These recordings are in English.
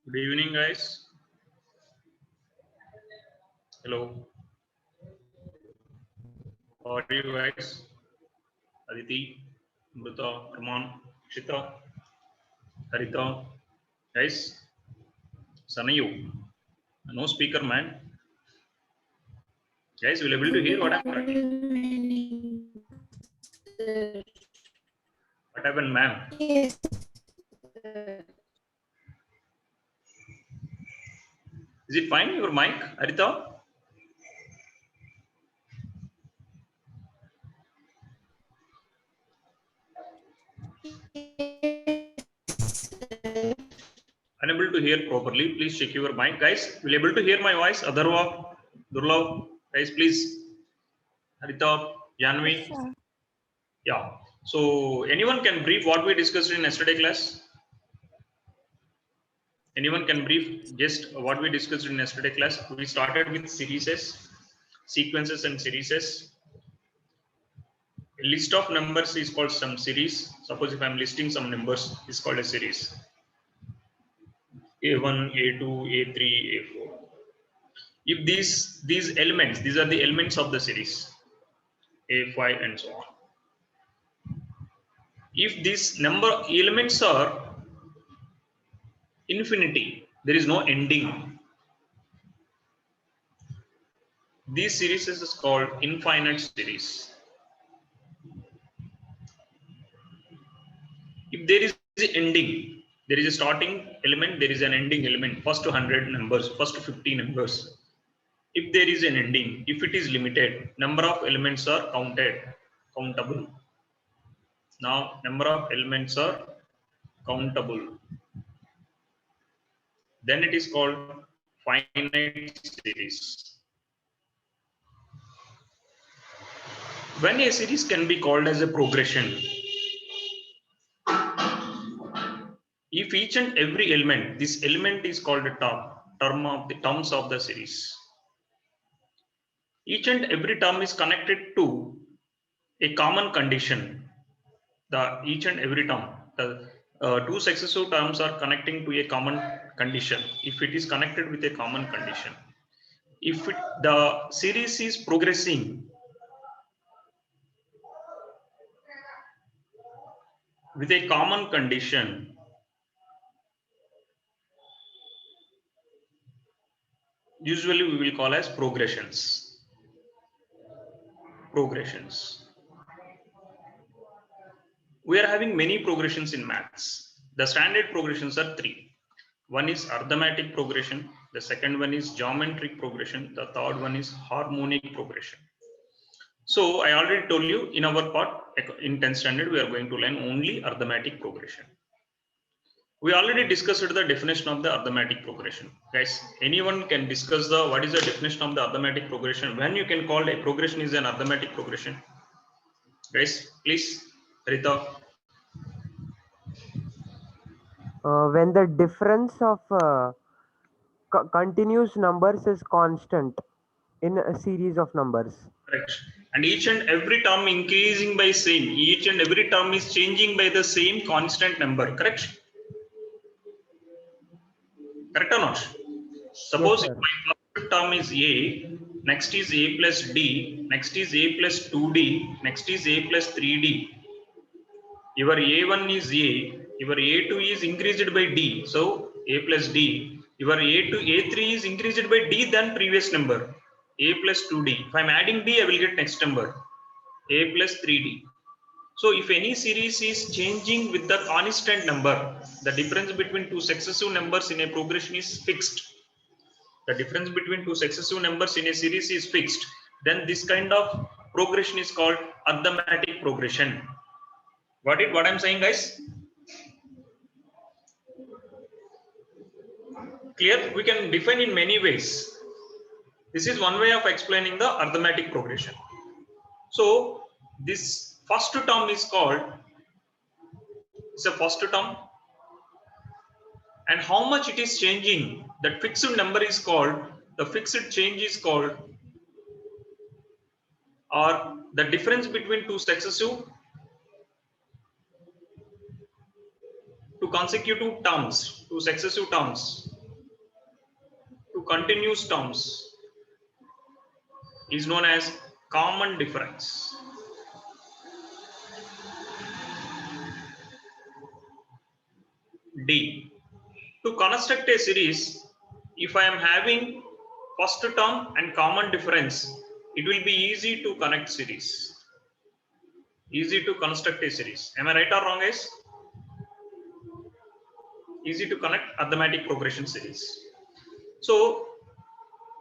Good evening, guys. Hello. How are you guys? Aditi, Amrita, Arman, Shita, Harita. Guys, Sanayu. No speaker, man. Guys, will able to hear what I'm Good writing? evening, sir. What happened, ma'am? Yes, sir. Is it fine, your mic, Harita? Yes, sir. Unable to hear properly. Please check your mic. Guys, will able to hear my voice? Adharva, Durlav. Guys, please. Harita, Yes, Janvi. sir. Yeah. So, anyone can brief what we discussed in yesterday class? Anyone can brief just what we discussed in yesterday class? We started with series, sequences and series. A list of numbers is called some series. Suppose if I'm listing some numbers, is called a series. A1, A2, A3, A4. If these elements, these are the elements of the series, A5 and so on. If these number elements are infinity, there is no ending. These series is called infinite series. If there is an ending, there is a starting element, there is an ending element, first 100 numbers, first 50 numbers. If there is an ending, if it is limited, number of elements are countable. Now, number of elements are countable. Then it is called finite series. When a series can be called as a progression, if each and every element, this element is called a terms of the series. Each and every term is connected to a common condition. Each and every term, the two successive terms are connecting to a common condition. If it is connected with a common condition, if the series is progressing with a common condition, usually we will call as progressions. We are having many progressions in maths. The standard progressions are three. One is arithmetic progression, the second one is geometric progression, the third one is harmonic progression. So I already told you in our part in 10th standard we are going to learn only arithmetic progression. We already discussed the definition of the arithmetic progression. Guys, anyone can discuss what is the definition of the arithmetic progression? When you can call a progression is an arithmetic progression? Guys, please, Rita. When the difference of continuous numbers is constant in a series of numbers. Correct. And each and every term increasing by same. Each and every term is changing by the same constant number. Correct? Correct or not? Yes, Suppose if sir. my first term is A, next is A plus D, next is A plus 2D, next is A plus 3D. Your A1 is A, your A2 is increased by D. So A plus D. Your A2, A3 is increased by D than previous number. A plus 2D. If I'm adding D, I will get next number. A plus 3D. So if any series is changing with the constant number, the difference between two successive numbers in a progression is fixed. The difference between two successive numbers in a series is fixed. Then this kind of progression is called arithmetic progression. Got it? What I'm saying, guys? Clear? We can define in many ways. This is one way of explaining the arithmetic progression. So this first term is called, it's a first term, and how much it is changing, that fixed number is called, the fixed change is called, or the difference between two consecutive terms, two successive terms, continuous terms is known as common difference. D. To construct a series, if I am having first term and common difference, it will be easy to connect series. Easy to construct a series. Am I right or wrong, guys? Easy to connect arithmetic progression series. So,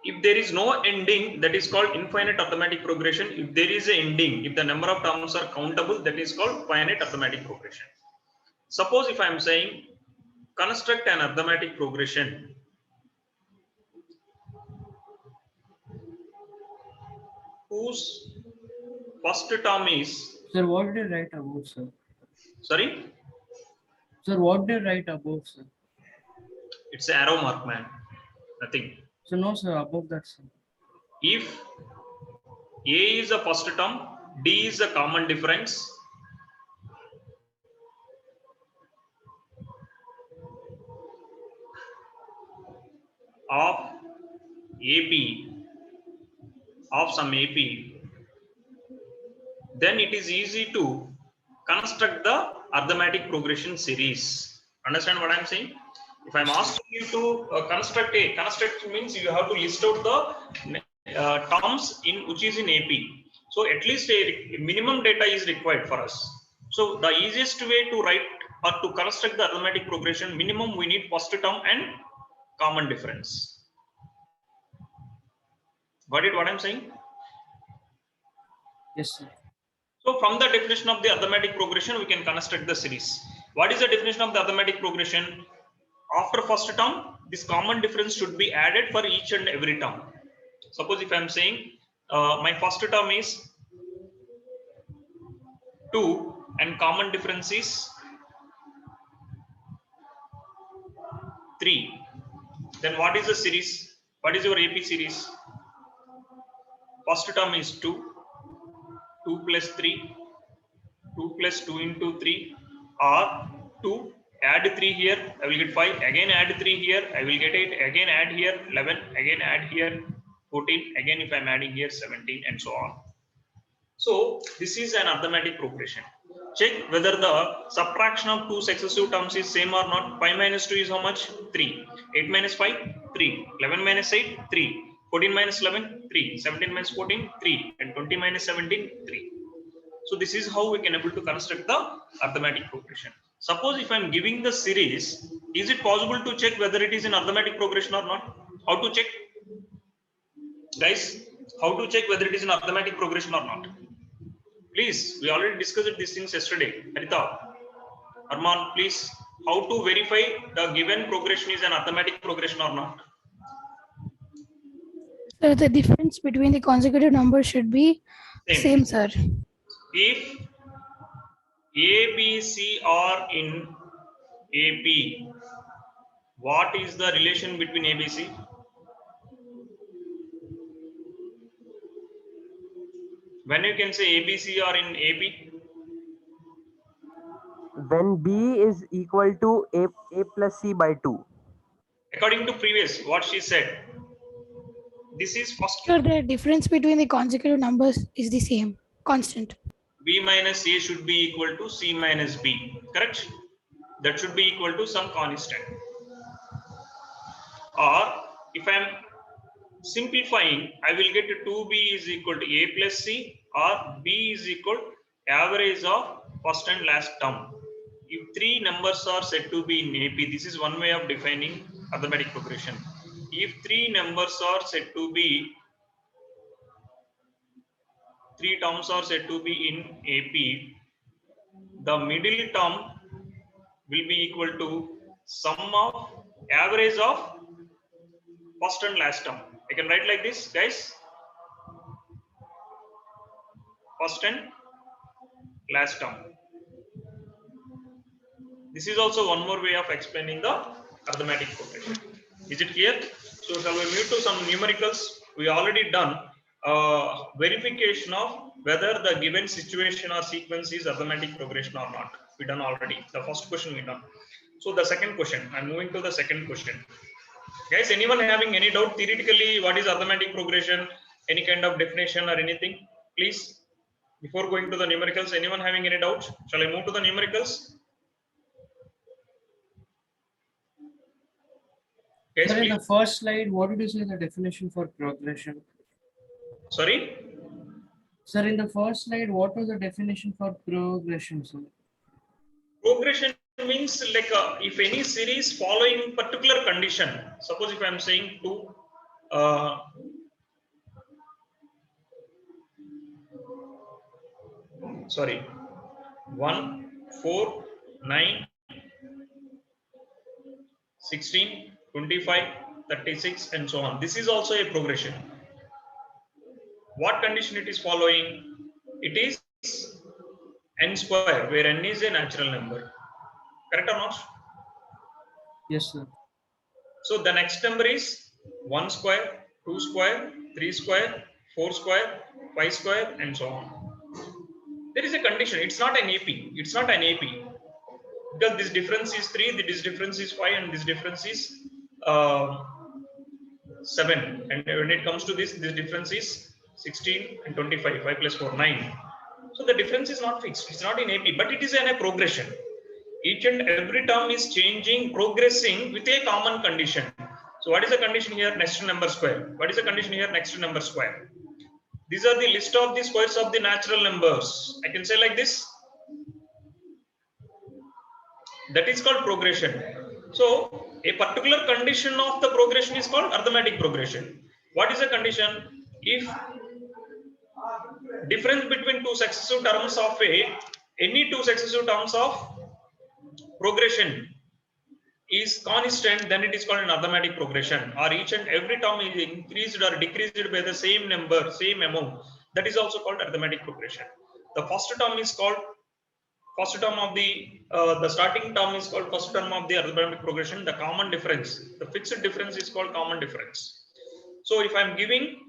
if there is no ending, that is called infinite arithmetic progression. If there is an ending, if the number of terms are countable, that is called finite arithmetic progression. Suppose if I am saying construct an arithmetic progression whose first term is, Sir, what did you write above, sir? sorry, Sir, what did you write above, sir? it's an arrow mark, man, nothing. So no, sir, above that, sir. If A is the first term, D is the common difference, of AP, of some AP, then it is easy to construct the arithmetic progression series. Understand what I am saying? If I am asking you to construct means you have to list out the terms in which is in AP. So at least a minimum data is required for us. So the easiest way to write or to construct the arithmetic progression, minimum we need first term and common difference. Got it what I am saying? Yes, sir. So from the definition of the arithmetic progression, we can construct the series. What is the definition of the arithmetic progression? After first term, this common difference should be added for each and every term. Suppose if I am saying my first term is 2 and common difference is 3. Then what is the series? What is your AP series? First term is 2. 2 plus 3, 2 plus 2 into 3, or 2, add 3 here, I will get 5, again add 3 here, I will get 8, again add here 11, again add here 14, again if I am adding here 17 and so on. So this is an arithmetic progression. Check whether the subtraction of two successive terms is same or not. 5 minus 2 is how much? 3. 8 minus 5, 3. 11 minus 8, 3. 14 minus 11, 3. 17 minus 14, 3. And 20 minus 17, 3. So this is how we can able to construct the arithmetic progression. Suppose if I am giving the series, is it possible to check whether it is in arithmetic progression or not? How to check? Guys, how to check whether it is in arithmetic progression or not? Please, we already discussed these things yesterday. Harita, Arman, please, how to verify the given progression is an arithmetic progression or not? So the difference between the consecutive numbers should be same, sir. If A, B, C are in AP, what is the relation between A, B, C? When you can say A, B, C are in AP? When B is equal to A plus C by 2. According to previous, what she said, this is first. So the difference between the consecutive numbers is the same, constant. B minus A should be equal to C minus B, correct? That should be equal to some constant. Or if I am simplifying, I will get 2B is equal to A plus C, or B is equal to average of first and last term. If three numbers are said to be in AP, this is one way of defining arithmetic progression. If three numbers are said to be, three terms are said to be in AP, the middle term will be equal to sum of average of first and last term. I can write like this, guys. First and last term. This is also one more way of explaining the arithmetic progression. Is it clear? So shall we move to some numericals? We already done verification of whether the given situation or sequence is arithmetic progression or not. We done already. The first question we done. So the second question, I'm moving to the second question. Guys, anyone having any doubt theoretically what is arithmetic progression, any kind of definition or anything? Please, before going to the numericals, anyone having any doubt? Shall I move to the numericals? Guys, Sir, in please. the first slide, what did you say the definition for progression? Sorry? Sir, in the first slide, what was the definition for progression, sir? Progression means like if any series following particular condition, suppose if I am saying two, sorry, 1, 4, 9, 16, 25, 36 and so on. This is also a progression. What condition it is following? It is n square, where n is a natural number. Correct or not? Yes, sir. So the next number is 1 square, 2 square, 3 square, 4 square, 5 square and so on. There is a condition. It's not an AP. It's not an AP. Because this difference is 3, this difference is 5 and this difference is 7. And when it comes to this difference is 16 and 25, 5 plus 4, 9. So the difference is not fixed. It's not in AP, but it is in a progression. Each and every term is changing, progressing with a common condition. So what is the condition here? Next to number square. What is the condition here? Next to number square. These are the list of the squares of the natural numbers. I can say like this. That is called progression. So a particular condition of the progression is called arithmetic progression. What is the condition? If difference between two successive terms of any two successive terms of progression is constant, then it is called an arithmetic progression. Or each and every term is increased or decreased by the same number, same amount. That is also called arithmetic progression. The first term is called first term of the starting term is called first term of the arithmetic progression. The common difference, the fixed difference is called common difference. So if I am giving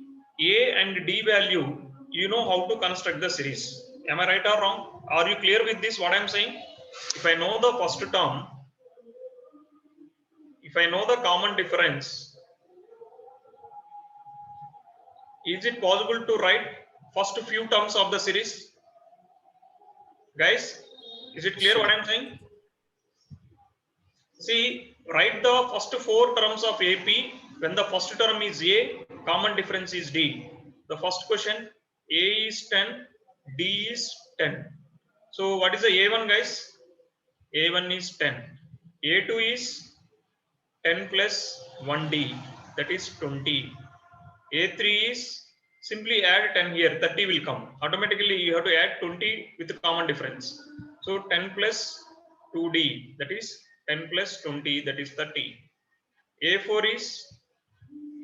a and d value, you know how to construct the series. Am I right or wrong? Are you clear with this? What I am saying? If I know the first term, if I know the common difference, is it possible to write first few terms of the series? Guys, is it clear what I am saying? See, write the first 4 terms of AP. When the first term is A, common difference is D. The first question, A is 10, D is 10. So what is the A1, guys? A1 is 10. A2 is 10 plus 1D, that is 20. A3 is simply add 10 here, 30 will come. Automatically you have to add 20 with the common difference. So 10 plus 2D, that is 10 plus 20, that is 30. A4 is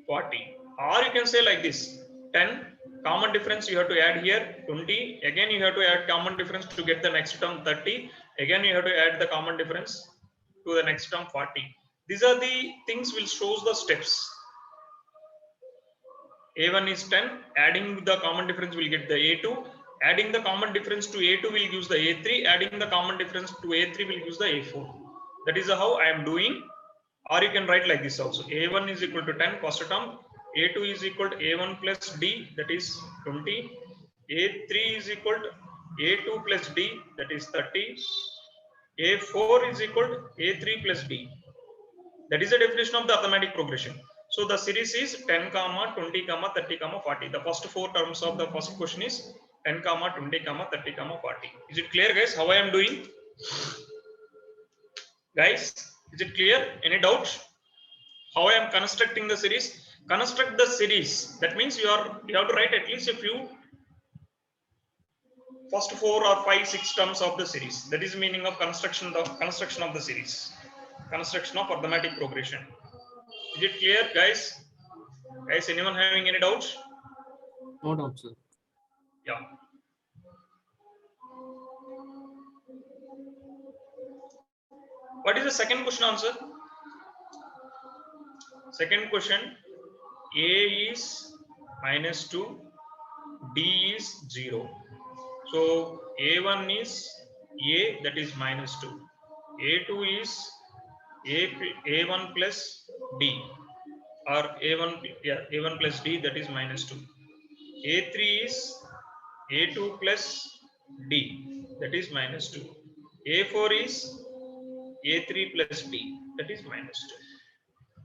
40. Or you can say like this, 10 common difference you have to add here, 20. Again you have to add common difference to get the next term 30. Again you have to add the common difference to the next term 40. These are the things will shows the steps. A1 is 10, adding the common difference will get the A2, adding the common difference to A2 will use the A3, adding the common difference to A3 will use the A4. That is how I am doing. Or you can write like this also. A1 is equal to 10 first term, A2 is equal to A1 plus D, that is 20, A3 is equal to A2 plus D, that is 30, A4 is equal to A3 plus D. That is the definition of the arithmetic progression. So the series is 10, 20, 30, 40. The first 4 terms of the first question is 10, 20, 30, 40. Is it clear, guys, how I am doing? Guys, is it clear? Any doubts? How I am constructing the series? Construct the series. That means you have to write at least a few first 4 or 5, 6 terms of the series. That is the meaning of construction of the series. Construction of arithmetic progression. Is it clear, guys? Guys, anyone having any doubts? No doubt, sir. Yeah. What is the second question answer? Second question, A is -2, D is 0. So A1 is A, that is -2. A2 is A1 plus D. or a1, yeah, a1 plus d, that is minus 2. A3 is a2 plus d, that is minus 2. A4 is a3 plus d, that is minus 2.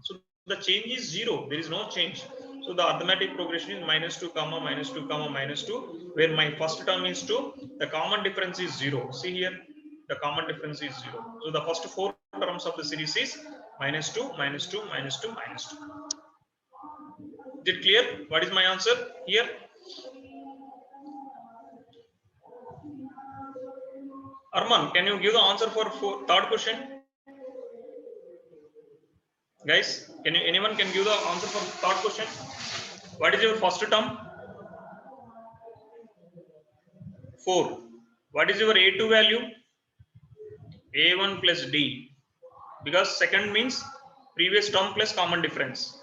So the change is 0, there is no change. So the arithmetic progression is minus 2 comma minus 2 comma minus 2, where my first term is 2, the common difference is 0. See here, the common difference is 0. So the first 4 terms of the series is minus 2, minus 2, minus 2, minus 2. Is it clear? What is my answer here? Arman, can you give the answer for third question? Guys, anyone can give the answer for third question? What is your first term? 4. What is your A2 value? A1 plus D. Because second means previous term plus common difference.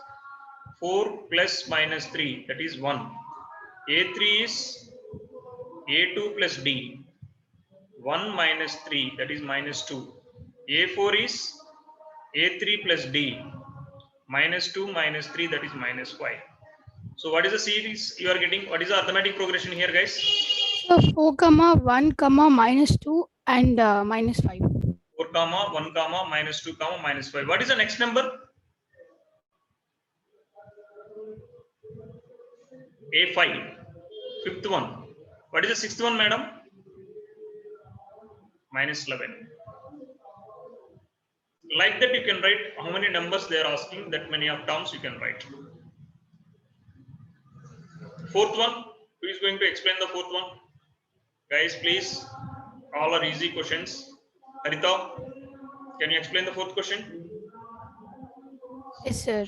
4 plus minus 3, that is 1. A3 is A2 plus D. 1 minus 3, that is minus 2. A4 is A3 plus D. Minus 2 minus 3, that is minus 5. So what is the series you are getting? What is the arithmetic progression here, guys? So 4 comma 1 comma minus 2 and minus 5. 4 comma 1 comma minus 2 comma minus 5. What is the next number? A5. Fifth one. What is the sixth one, madam? Minus 11. Like that, you can write how many numbers they are asking, that many of terms you can write. Fourth one. Who is going to explain the fourth one? Guys, please. All are easy questions. Harita, can you explain the fourth question? Yes, sir.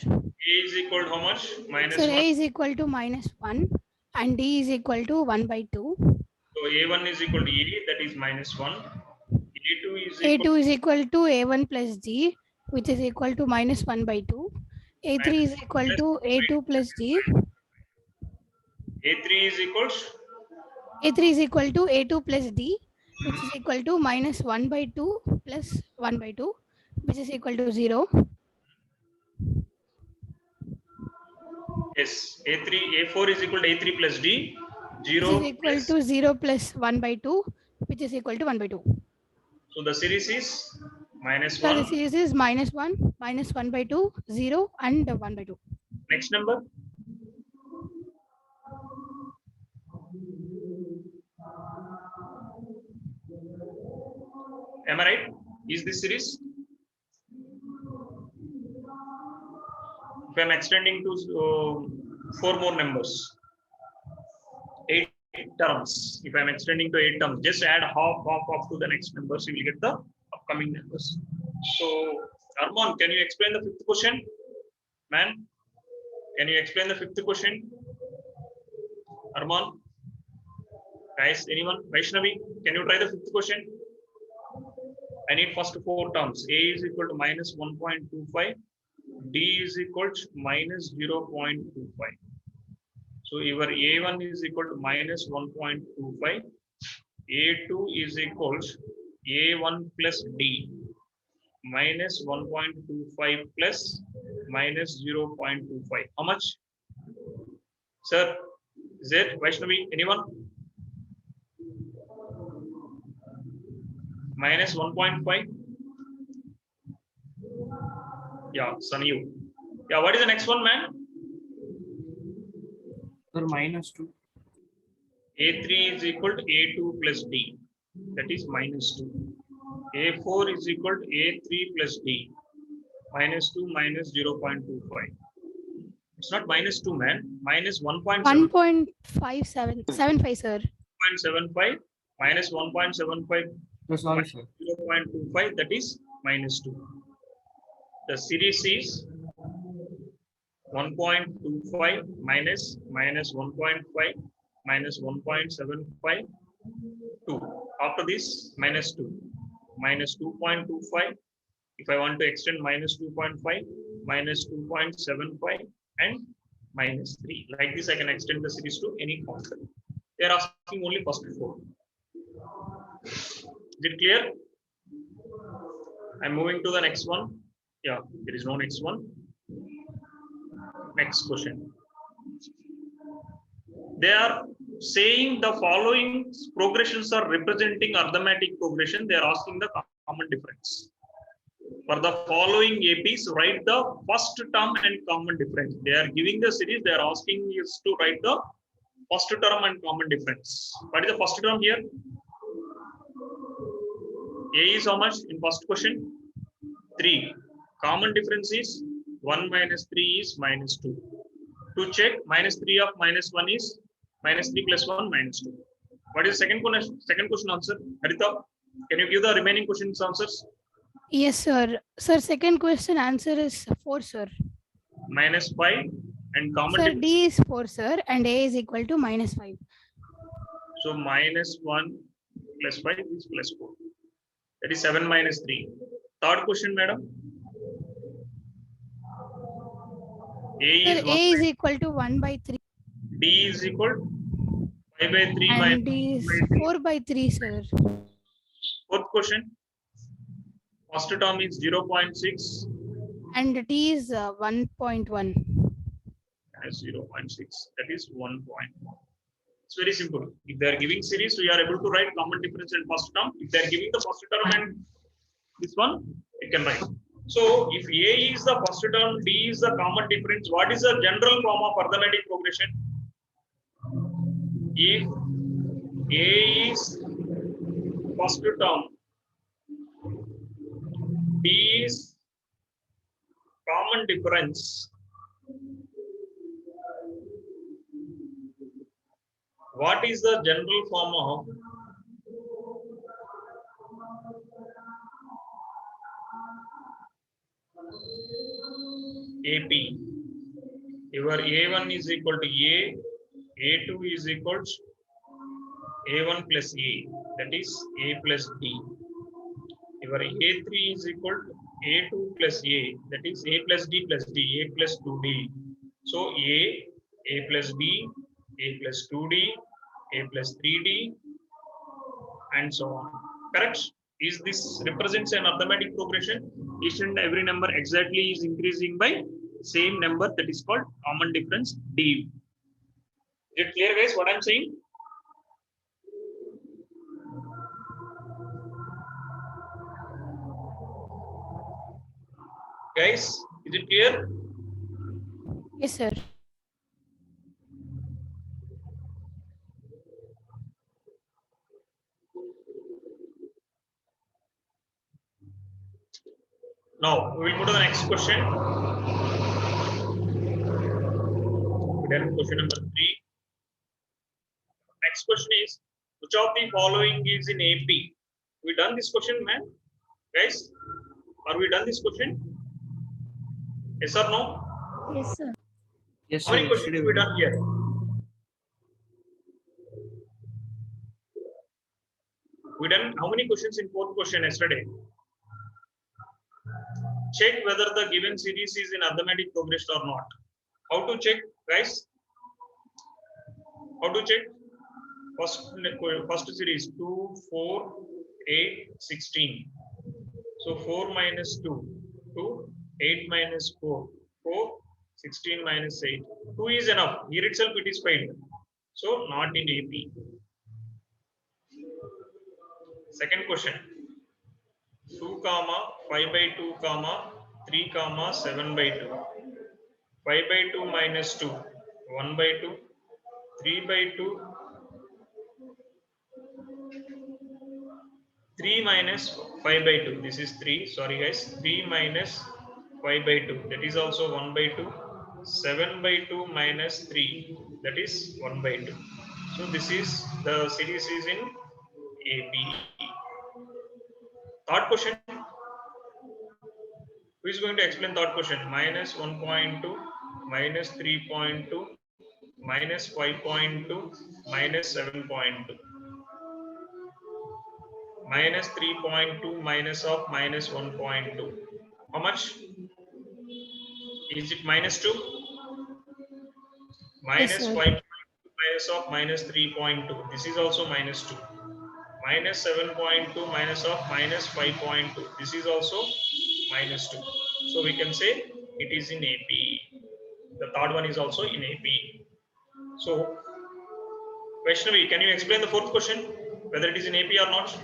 A is equal to how much? Minus So 1. A is equal to minus 1 and D is equal to 1 by 2. So A1 is equal to A, that is minus 1. A2 is equal A2 is equal to A1 plus D, which is equal to minus 1 by 2. A3 is equal to A2 plus D. A3 is equal to A3 is equal to A2 plus D, which is equal to minus 1 by 2 plus 1 by 2, which is equal to 0. yes, A4 is equal to A3 plus D, Which 0 is equal plus, to 0 plus 1 by 2, which is equal to 1 by 2. so the series is minus So the 1. series is minus 1 by 2, 0 and 1 by 2. Next number. Am I right? Is this series? If I am extending to 4 more numbers, 8 terms. If I am extending to 8 terms, just add half to the next numbers, you will get the upcoming numbers. So, Arman, can you explain the fifth question? Man, can you explain the fifth question? Arman? Guys, anyone? Vaishnavi, can you try the fifth question? I need first 4 terms. A is equal to minus 1.25. D is equal to minus 0.25. So your A1 is equal to minus 1.25. A2 is equal to A1 plus D minus 1.25 plus minus 0.25. How much? Sir, is it Vaishnavi? Anyone? Minus 1.5. Yeah, Sunny. Yeah, what is the next one, man? Sir, minus 2. A3 is equal to A2 plus D. That is minus 2. A4 is equal to A3 plus D. Minus 2 minus 0.25. It's not minus 2, man. Minus 1.7. 1.575, sir. 1.75 minus 1.75 Sorry, sir. 0.25, that is minus 2. The series is 1.25 minus 1.5 minus 1.75 2. After this, minus 2. Minus 2.25. If I want to extend minus 2.5, minus 2.75 and minus 3. Like this, I can extend the series to any constant. They are asking only first 4. Is it clear? I'm moving to the next one. Yeah, there is no next one. Next question. They are saying the following progressions are representing arithmetic progression. They are asking the common difference. For the following APs, write the first term and common difference. They are giving the series. They are asking us to write the first term and common difference. What is the first term here? A is how much in first question? 3. Common difference is 1 minus 3 is minus 2. To check, minus 3 of minus 1 is minus 3 plus 1 minus 2. What is the second question answer? Harita, can you give the remaining questions answers? Yes, sir. Sir, second question answer is 4, sir. Minus 5 and common Sir, difference. D is 4, sir, and A is equal to minus 5. So minus 1 plus 5 is plus 4. That is 7 minus 3. Third question, madam. A Sir, is 1, A is equal to 1 by 3 D is equal to 5 by 3 and minus D is 5 by 3. 4 by 3, sir. Fourth question. First term is 0.6 And D is 1.1. as 0.6. That is 1.1. It's very simple. If they are giving series, we are able to write common difference in first term. If they are giving the first term and this one, you can write. So if A is the first term, D is the common difference, what is the general form of arithmetic progression? If A is first term, D is common difference, what is the general form of AP? Your A1 is equal to A, A2 is equal to A1 plus A, that is A plus D. Your A3 is equal to A2 plus A, that is A plus D plus D, A plus 2D. So A plus B, A plus 2D, A plus 3D, and so on. Correct? Is this represents an arithmetic progression? Each and every number exactly is increasing by same number, that is called common difference D. Is it clear, guys, what I'm saying? Guys, is it clear? Yes, sir. Now we will go to the next question. Then question number 3. Next question is, which of the following is in AP? We done this question, man? Guys, are we done this question? Yes or no? Yes, sir. Yes, How many sir. questions we done here? We done how many questions in fourth question yesterday? Check whether the given series is in arithmetic progression or not. How to check, guys? How to check? First series 2, 4, 8, 16. So 4 minus 2, 2, 8 minus 4, 4, 16 minus 8. 2 is enough. Here itself it is failed. So not in AP. Second question. 2 comma 5 by 2 comma 3 comma 7 by 2. 5 by 2 minus 2, 1 by 2, 3 by 2, 3 minus 5 by 2. This is 3. Sorry, guys. 3 minus 5 by 2. That is also 1 by 2. 7 by 2 minus 3. That is 1 by 2. So this is the series is in AP. Third question. Who is going to explain third question? Minus 1.2, minus 3.2, minus 5.2, minus 7.2. Minus 3.2 minus of minus 1.2. How much? Is it minus 2? Minus sir. 5.2 minus of minus 3.2. This is also minus 2. Minus 7.2 minus of minus 5.2. This is also minus 2. So we can say it is in AP. The third one is also in AP. So, Vaishnavi, can you explain the fourth question, whether it is in AP or not?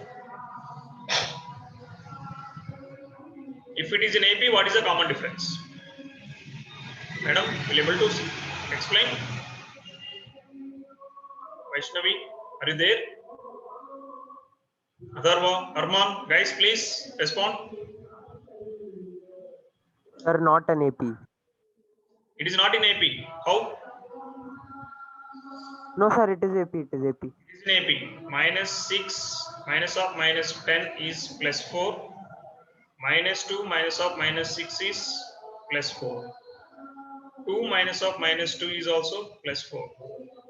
If it is in AP, what is the common difference? Madam, will you able to explain? Vaishnavi, are you there? Adharva, Arman, guys, please respond. Sir, not an AP. It is not in AP. How? No, sir, it is AP. It is AP. It is in AP. Minus 6 minus of minus 10 is plus 4. Minus 2 minus of minus 6 is plus 4. 2 minus of minus 2 is also plus 4.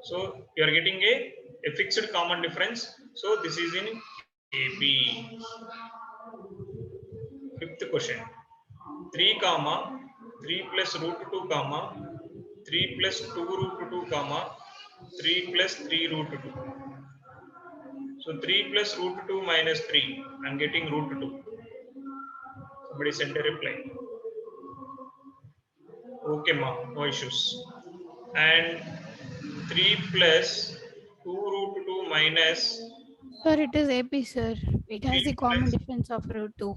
So you are getting a fixed common difference. So this is in AP. Fifth question. 3 comma 3 plus root 2 comma 3 plus 2 root 2 comma 3 plus 3 root 2. So 3 plus root 2 minus 3. I am getting root 2. Somebody sent a reply. Okay, ma, no issues. And 3 plus 2 root 2 minus Sir, it is AP, sir. It has 3 the common plus difference of root 2.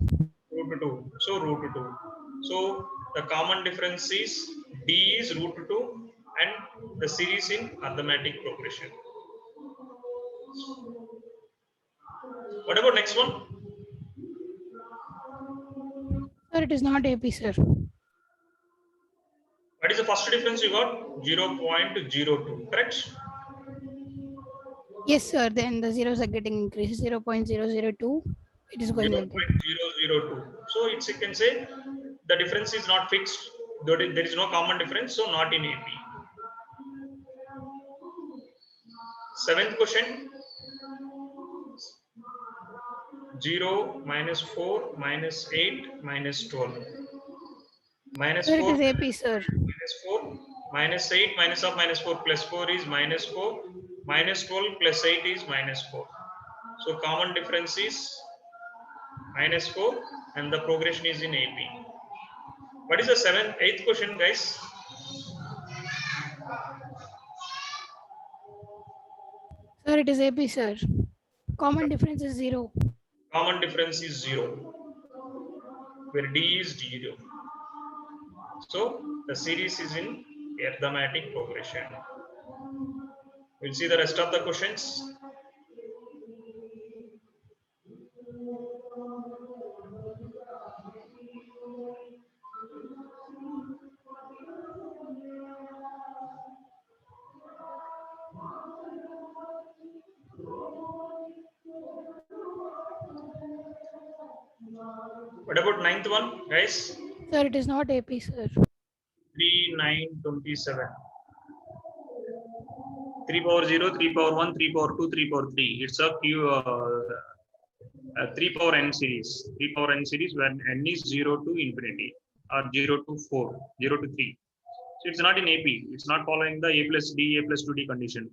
root 2. So root 2. So the common difference is D is root 2 and the series in arithmetic progression. What about next one? Sir, it is not AP, sir. What is the first difference you got? 0.02, correct? Yes, sir. Then the zeros are getting increased. 0.002. It is going like that. 0.002. So it's, you can say the difference is not fixed. There is no common difference, so not in AP. Seventh question. 0 minus 4 minus 8 minus 12. Minus Sir, it 4 is AP, sir. minus 4 minus 8 minus of minus 4 plus 4 is minus 4. Minus 12 plus 8 is minus 4. So common difference is minus 4 and the progression is in AP. What is the eighth question, guys? Sir, it is AP, sir. Common difference is 0. Common difference is 0, where D is 0. So the series is in arithmetic progression. We'll see the rest of the questions. What about ninth one, guys? Sir, it is not AP, sir. 3, 9, 27. 3 power 0, 3 power 1, 3 power 2, 3 power 3. It's a 3 power n series. 3 power n series where n is 0 to infinity or 0 to 4, 0 to 3. So it's not in AP. It's not following the A plus D, A plus 2D condition.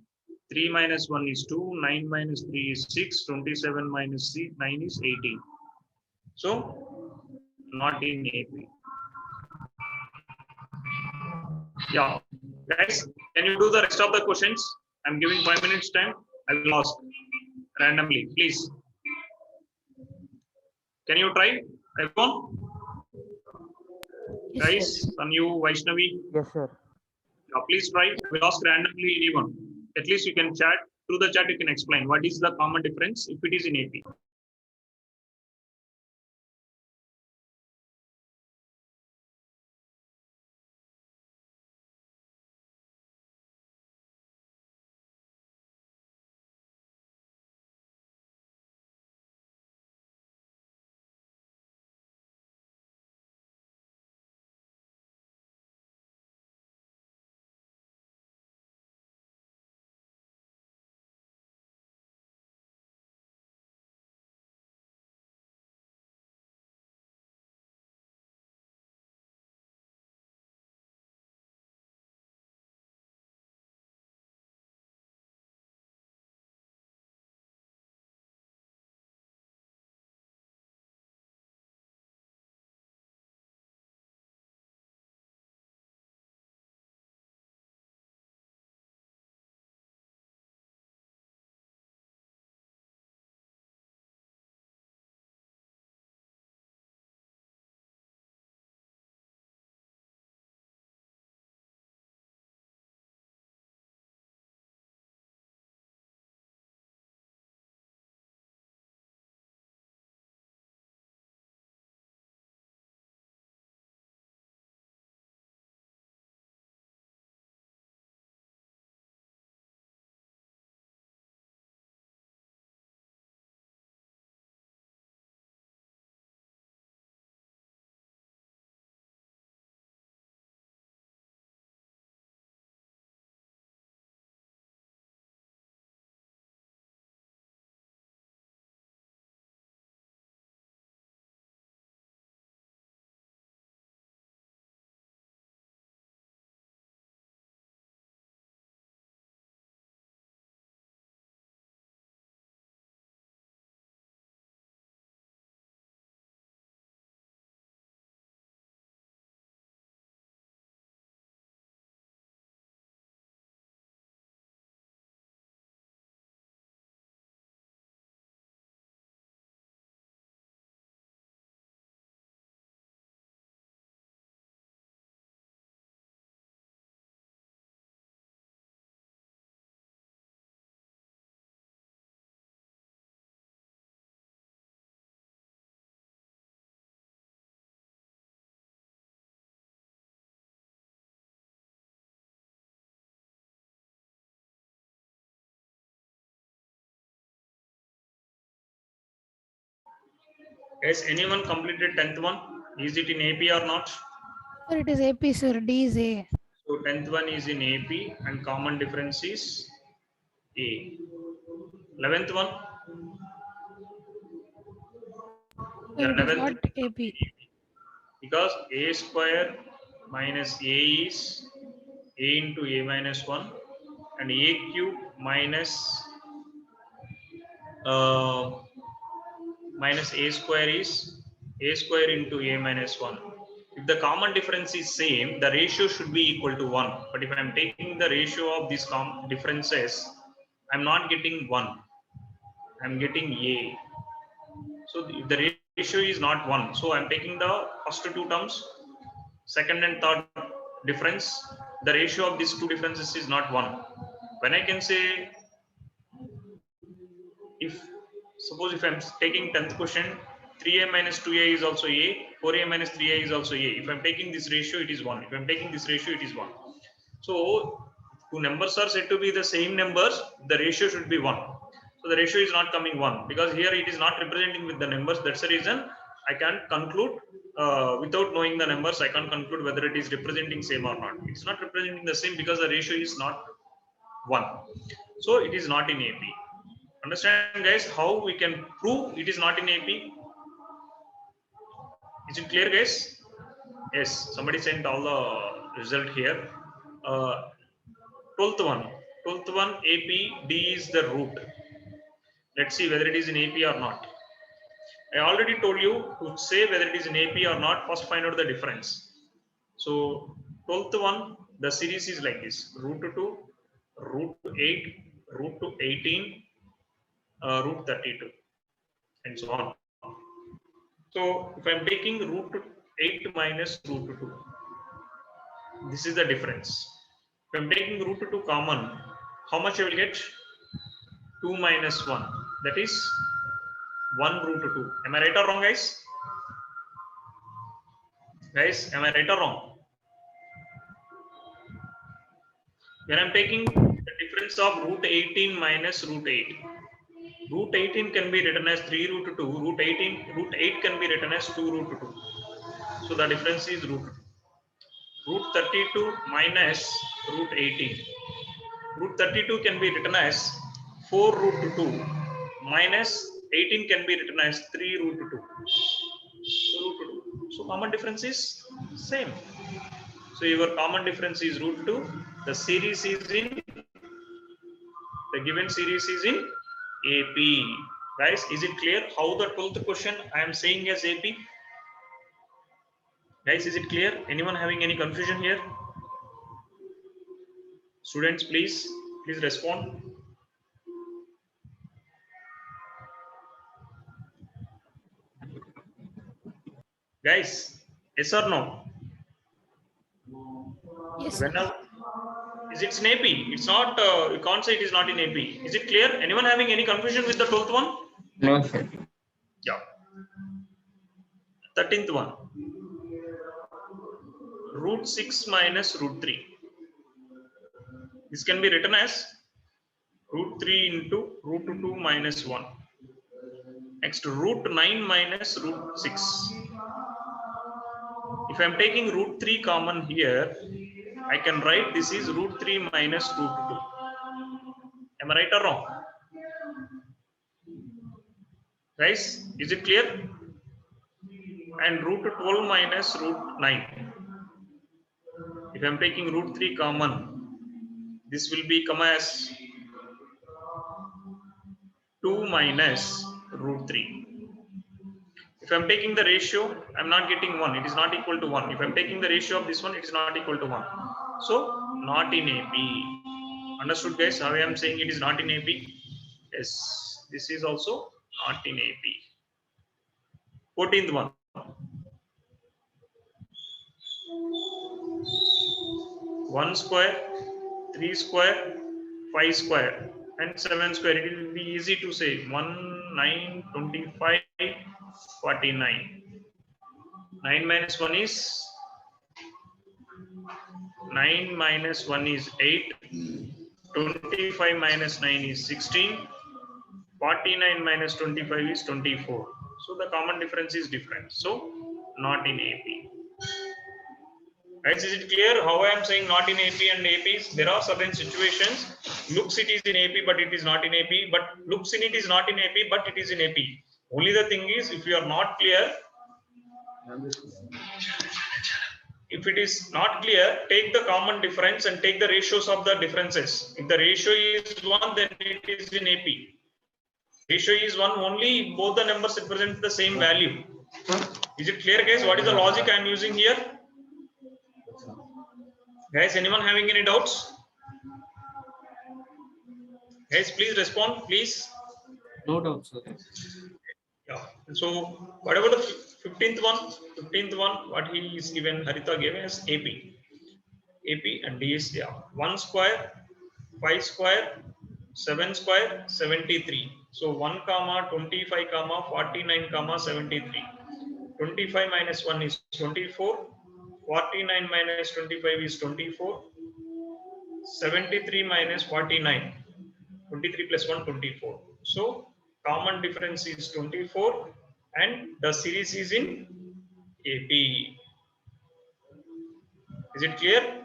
3 minus 1 is 2, 9 minus 3 is 6, 27 minus 9 is 18. So not in AP. Yeah, guys, can you do the rest of the questions? I'm giving 5 minutes time. I will ask randomly, please. Can you try, everyone? Yes, Guys, sir. can you, Vaishnavi? Yes, sir. Yeah, please try. We'll ask randomly anyone. At least you can chat. Through the chat, you can explain what is the common difference if it is in AP. Guys, anyone completed 10th one? Is it in AP or not? Sir, it is AP, sir. D is A. So 10th one is in AP and common difference is A. 11th one? Sir, it is 11th, not AP. because A square minus A is A into A minus 1 and A cube minus minus A square is A square into A minus 1. If the common difference is same, the ratio should be equal to 1. But if I am taking the ratio of these differences, I am not getting 1. I am getting A. So the ratio is not 1. So I am taking the first two terms, second and third difference. The ratio of these two differences is not 1. When I can say, if suppose if I'm taking 10th question, 3a minus 2a is also a, 4a minus 3a is also a. If I'm taking this ratio, it is 1. If I'm taking this ratio, it is 1. So two numbers are said to be the same numbers, the ratio should be 1. So the ratio is not coming 1 because here it is not representing with the numbers. That's the reason I can't conclude without knowing the numbers. I can't conclude whether it is representing same or not. It's not representing the same because the ratio is not 1. So it is not in AP. Understand, guys, how we can prove it is not in AP? Is it clear, guys? Yes, somebody sent all the result here. 12th one, AP, D is the root. Let's see whether it is in AP or not. I already told you to say whether it is in AP or not, first find out the difference. So 12th one, the series is like this: root 2, root 8, root 18, root 32, and so on. So if I'm taking root 8 minus root 2, this is the difference. If I'm taking root 2 common, how much I will get? 2 minus 1, that is 1 root 2. Am I right or wrong, guys? Guys, am I right or wrong? When I'm taking the difference of root 18 minus root 8, root 18 can be written as 3 root 2, root 8 can be written as 2 root 2. So the difference is root 2. Root 32 minus root 18. Root 32 can be written as 4 root 2 minus 18 can be written as 3 root 2. So common difference is same. So your common difference is root 2. The series is in, the given series is in AP. Guys, is it clear how the 12th question I am saying as AP? Guys, is it clear? Anyone having any confusion here? Students, please respond. Guys, yes or no? Yes. Whenever, is it in AP? It's not, you can't say it is not in AP. Is it clear? Anyone having any confusion with the 12th one? No, sir. Yeah. 13th one. Root 6 minus root 3. This can be written as root 3 into root 2 minus 1. Next, root 9 minus root 6. If I am taking root 3 common here, I can write this is root 3 minus root 2. Am I right or wrong? Guys, is it clear? And root 12 minus root 9. If I am taking root 3 common, this will become as 2 minus root 3. If I am taking the ratio, I am not getting 1. It is not equal to 1. If I am taking the ratio of this one, it is not equal to 1. So, not in AP. Understood, guys? How I am saying it is not in AP? Yes, this is also not in AP. 14th one. 1 square, 3 square, 5 square, and 7 square. It will be easy to say 1, 9, 25, 49. 9 minus 1 is 9 minus 1 is 8. 25 minus 9 is 16. 49 minus 25 is 24. So the common difference is different. So not in AP. Guys, is it clear how I am saying not in AP and APs? There are certain situations, looks it is in AP, but it is not in AP, but looks in it is not in AP, but it is in AP. Only the thing is, if you are not clear, if it is not clear, take the common difference and take the ratios of the differences. If the ratio is 1, then it is in AP. Ratio is 1 only if both the numbers represent the same value. Is it clear, guys? What is the logic I am using here? Guys, anyone having any doubts? Guys, please respond, please. No doubt, sir. Yeah. So whatever the 15th one, what he is given, Haritha gave as AP. AP and D is, yeah, 1 square, 5 square, 7 square, 73. So 1 comma 25 comma 49 comma 73. 25 minus 1 is 24. 49 minus 25 is 24. 73 minus 49. 23 plus 1, 24. So common difference is 24 and the series is in AP. Is it clear?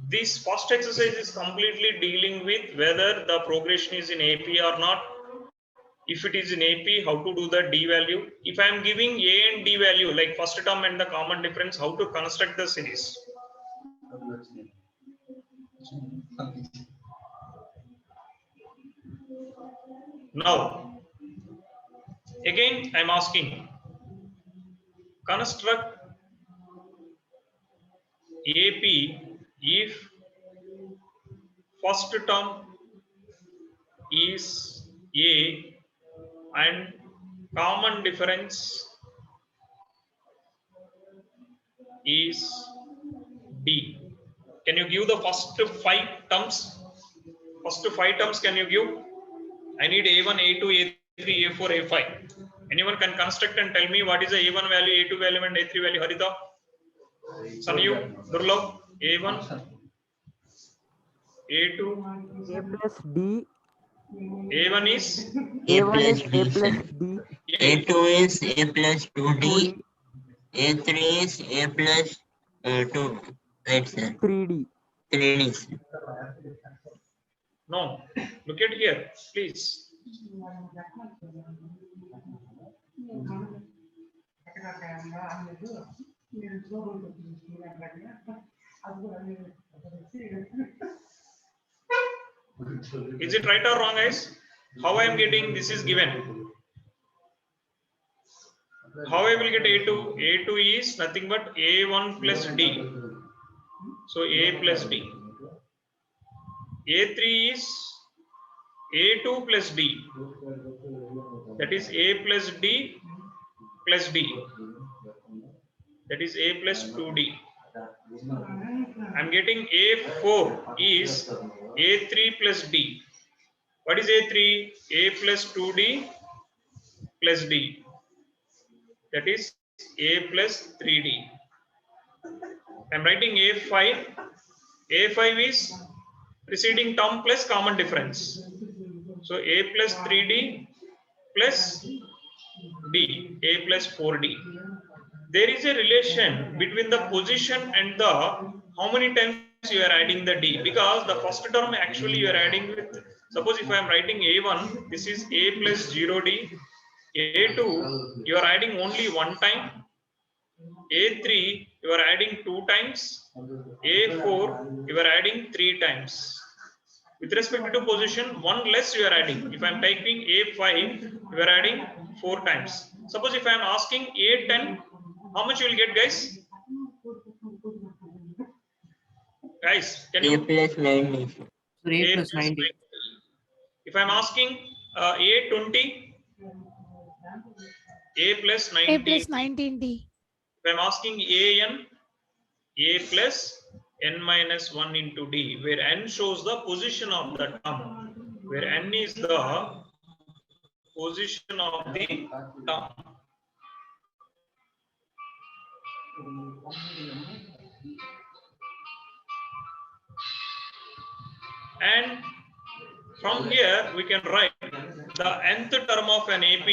This first exercise is completely dealing with whether the progression is in AP or not. If it is in AP, how to do the D value. If I am giving A and D value, like first term and the common difference, how to construct the series. Now, again, I am asking, construct AP if first term is A and common difference is D. Can you give the first 5 terms? First 5 terms can you give? I need A1, A2, A3, A4, A5. Anyone can construct and tell me what is the A1 value, A2 value and A3 value? Haritha? Sanyu? Durlab? A1? A2? A plus D. A1 is? A1 is A A plus plus D, D. A2 is A plus 2D, 2D, A3 is A plus 2, right sir, 3D. 3D sir. No. Look at here, please. Is it right or wrong, guys? How I am getting this is given? How I will get A2? A2 is nothing but A1 plus D. So A plus D. A3 is A2 plus D. That is A plus D plus D. That is A plus 2D. I am getting A4 is A3 plus D. What is A3? A plus 2D plus D. That is A plus 3D. I am writing A5. A5 is preceding term plus common difference. So A plus 3D plus D. A plus 4D. There is a relation between the position and the how many times you are adding the D, because the first term actually you are adding with, suppose if I am writing A1, this is A plus 0D. A2 you are adding only one time. A3 you are adding 2 times. A4 you are adding 3 times. With respect to position, one less you are adding. If I am typing A5 you are adding 4 times. Suppose if I am asking A10, how much you will get, guys? Guys, can A you? plus 90 sir. So A plus 90. If I am asking A20, A plus 90. A plus 19D. If I am asking AN, A plus N minus 1 into D, where N shows the position of the term, where N is the position of the term. And from here we can write the nth term of an AP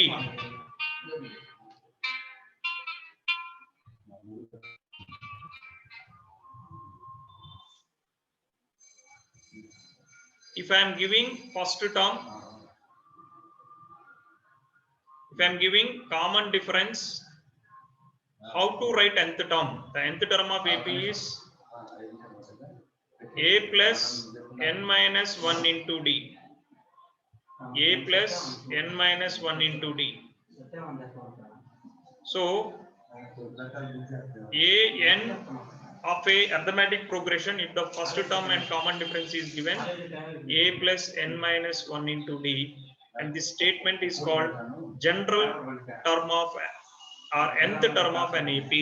if I am giving first term, if I am giving common difference, how to write nth term? The nth term of AP is A plus n minus 1 into D. A plus n minus 1 into D. So a n of a arithmetic progression, if the first term and common difference is given, a plus n minus 1 into D, and this statement is called general term of or nth term of an AP.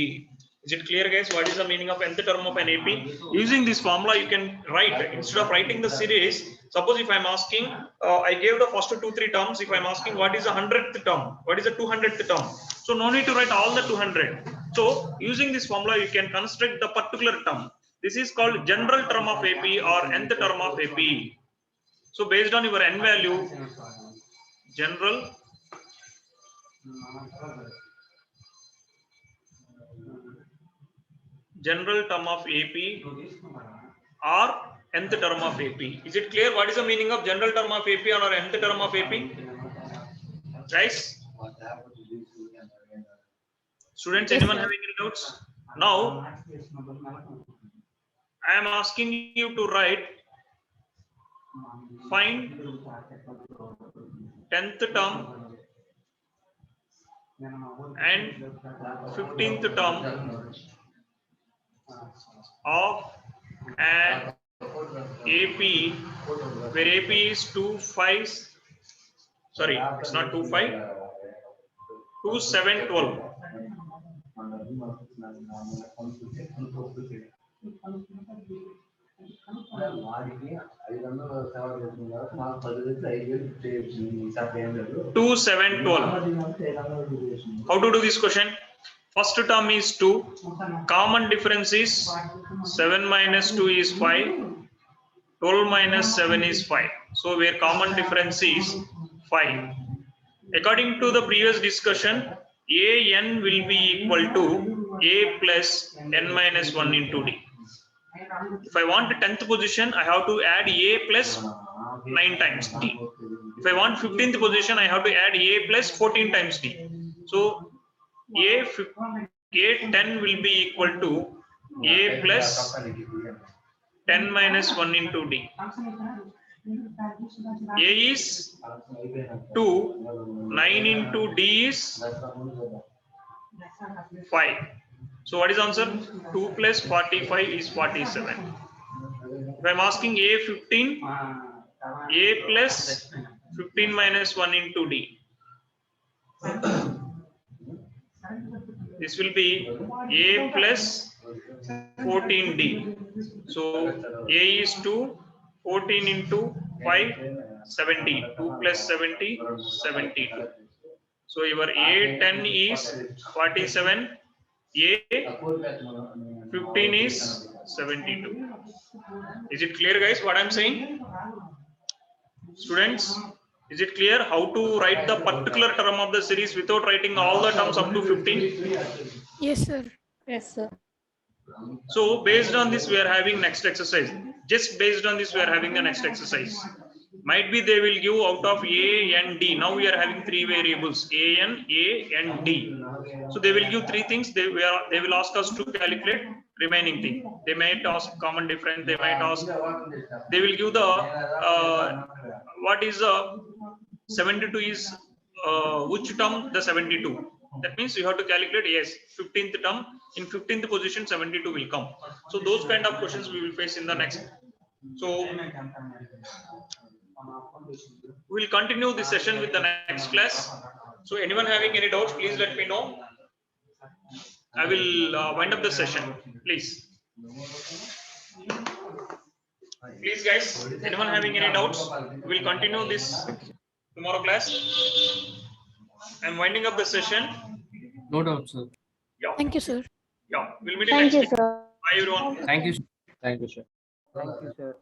Is it clear, guys? What is the meaning of nth term of an AP? Using this formula, you can write, instead of writing the series, suppose if I am asking, I gave the first 2-3 terms. If I am asking what is the 100th term, what is the 200th term? So no need to write all the 200. So using this formula, you can construct the particular term. This is called general term of AP or nth term of AP. So based on your n value, general term of AP or nth term of AP. Is it clear? What is the meaning of general term of AP or nth term of AP? Guys? Students, anyone having any doubts? Now, I am asking you to write, find 10th term and 15th term of an AP, where AP is 2, 5, sorry, it's not 2, 5, 2, 7, 12. Two, 7, 12. How to do this question? First term is 2. Common difference is 7 minus 2 is 5. 12 minus 7 is 5. So where common difference is 5. According to the previous discussion, an will be equal to a plus n minus 1 into d. If I want 10th position, I have to add a plus 9 times d. If I want 15th position, I have to add a plus 14 times d. So a 10 will be equal to a plus 10 minus 1 into d. A is 2, 9 into d is 5. So what is the answer? 2 plus 45 is 47. If I am asking a 15, a plus 15 minus 1 into d. This will be a plus 14d. So a is 2, 14 into 5, 70. 2 plus 70, 72. So your A10 is 47, A15 is 72. Is it clear, guys, what I'm saying? Students, is it clear how to write the particular term of the series without writing all the terms up to 15? Yes, sir. Yes, sir. So based on this, we are having next exercise. Just based on this, we are having the next exercise. Might be they will give out of A and D. Now we are having 3 variables, A and D. So they will give 3 things. They will ask us to calculate remaining thing. They might ask common difference. They might ask. They will give the what is 72 is which term the 72. That means you have to calculate, yes, 15th term. In 15th position 72 will come. So those kind of questions we will face in the next. So we will continue this session with the next class. So anyone having any doubts, please let me know. I will wind up the session, please. Please, guys, anyone having any doubts, we will continue this tomorrow class. I'm winding up the session. No doubt, sir. Yeah. Thank you, sir. Yeah, we'll meet in Thank next you, week. sir. Bye, everyone. Thank you. Thank you, sir. Thank you, sir.